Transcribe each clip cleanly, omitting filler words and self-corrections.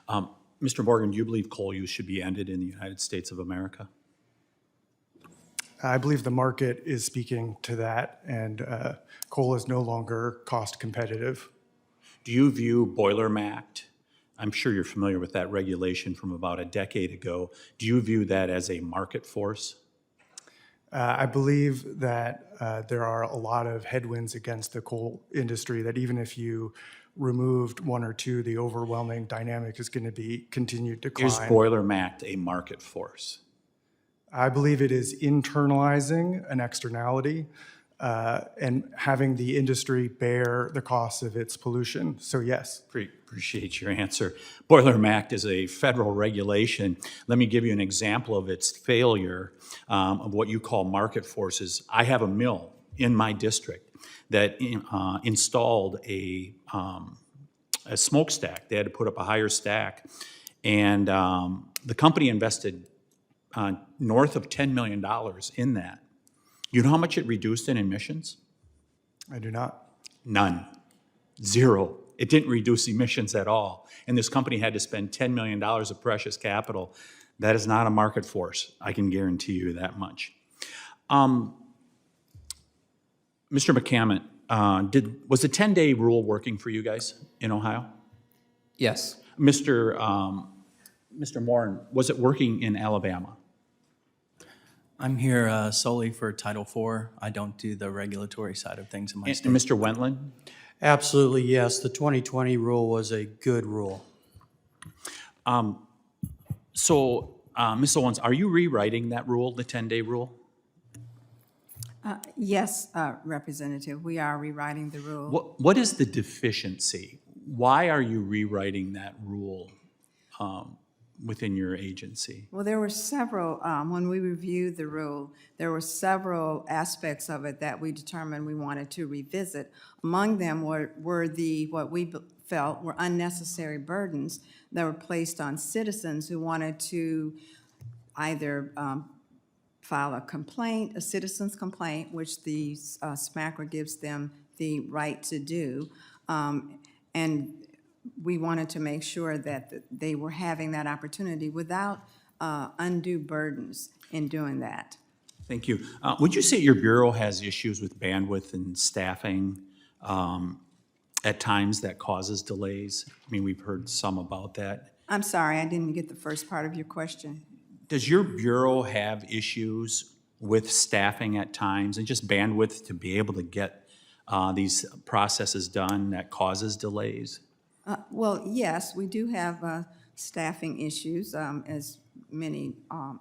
Mr. Morgan, do you believe coal use should be ended in the United States of America? I believe the market is speaking to that, and coal is no longer cost competitive. Do you view Boiler Act, I'm sure you're familiar with that regulation from about a decade ago, do you view that as a market force? I believe that there are a lot of headwinds against the coal industry, that even if you removed one or two, the overwhelming dynamic is going to be continued decline. Is Boiler Act a market force? I believe it is internalizing an externality and having the industry bear the costs of its pollution. So yes. Appreciate your answer. Boiler Act is a federal regulation. Let me give you an example of its failure of what you call market forces. I have a mill in my district that installed a smokestack. They had to put up a higher stack, and the company invested north of $10 million in that. You know how much it reduced in emissions? I do not. None. Zero. It didn't reduce emissions at all. And this company had to spend $10 million of precious capital. That is not a market force. I can guarantee you that much. Mr. McCammon, was the 10-day rule working for you guys in Ohio? Yes. Mr. Moran, was it working in Alabama? I'm here solely for Title IV. I don't do the regulatory side of things in my state. And Mr. Wentland? Absolutely, yes. The 2020 rule was a good rule. Ms. Owens, are you rewriting that rule, the 10-day rule? Yes, Representative, we are rewriting the rule. What is the deficiency? Why are you rewriting that rule within your agency? Well, there were several, when we reviewed the rule, there were several aspects of it that we determined we wanted to revisit. Among them were what we felt were unnecessary burdens that were placed on citizens who wanted to either file a complaint, a citizen's complaint, which the SMACRA gives them the right to do, and we wanted to make sure that they were having that opportunity without undue burdens in doing that. Thank you. Would you say your bureau has issues with bandwidth and staffing at times that causes delays? I mean, we've heard some about that. I'm sorry, I didn't get the first part of your question. Does your bureau have issues with staffing at times and just bandwidth to be able to get these processes done that causes delays? Well, yes, we do have staffing issues, as many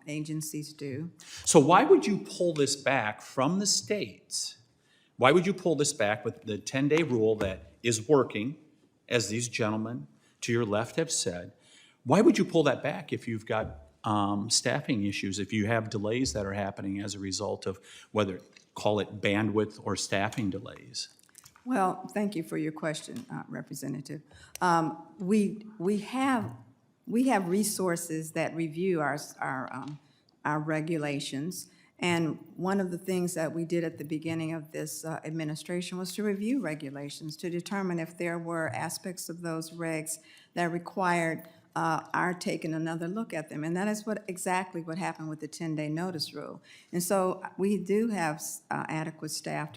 agencies do. So why would you pull this back from the states? Why would you pull this back with the 10-day rule that is working, as these gentlemen to your left have said? Why would you pull that back if you've got staffing issues, if you have delays that are happening as a result of whether, call it bandwidth or staffing delays? Well, thank you for your question, Representative. We have resources that review our regulations, and one of the things that we did at the beginning of this administration was to review regulations to determine if there were aspects of those regs that required our taking another look at them, and that is exactly what happened with the 10-day notice rule. And so we do have adequate staff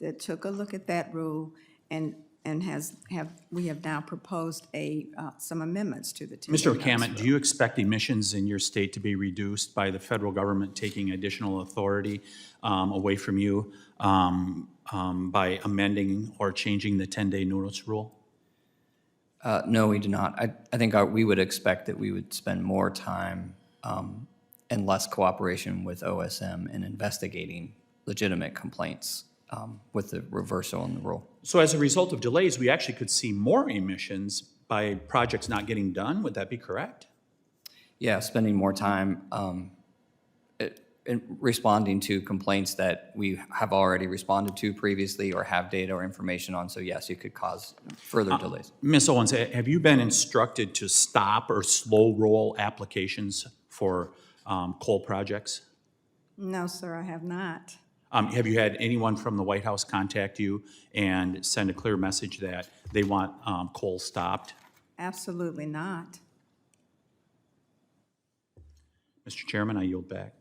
that took a look at that rule and we have now proposed some amendments to the 10-day Mr. notice McCammon, rule. do you expect emissions in your state to be reduced by the federal government taking additional authority away from you by amending or changing the 10-day notice rule? No, we do not. I think we would expect that we would spend more time and less cooperation with OSM in investigating legitimate complaints with the reversal in the rule. So as a result of delays, we actually could see more emissions by projects not getting done. Would that be correct? Yeah, spending more time in responding to complaints that we have already responded to previously or have data or information on. So yes, it could cause further delays. Ms. Owens, have you been instructed to stop or slow roll applications for coal projects? No, sir, I have not. Have you had anyone from the White House contact you and send a clear message that they want coal stopped? Absolutely not. Mr. Chairman, I yield back.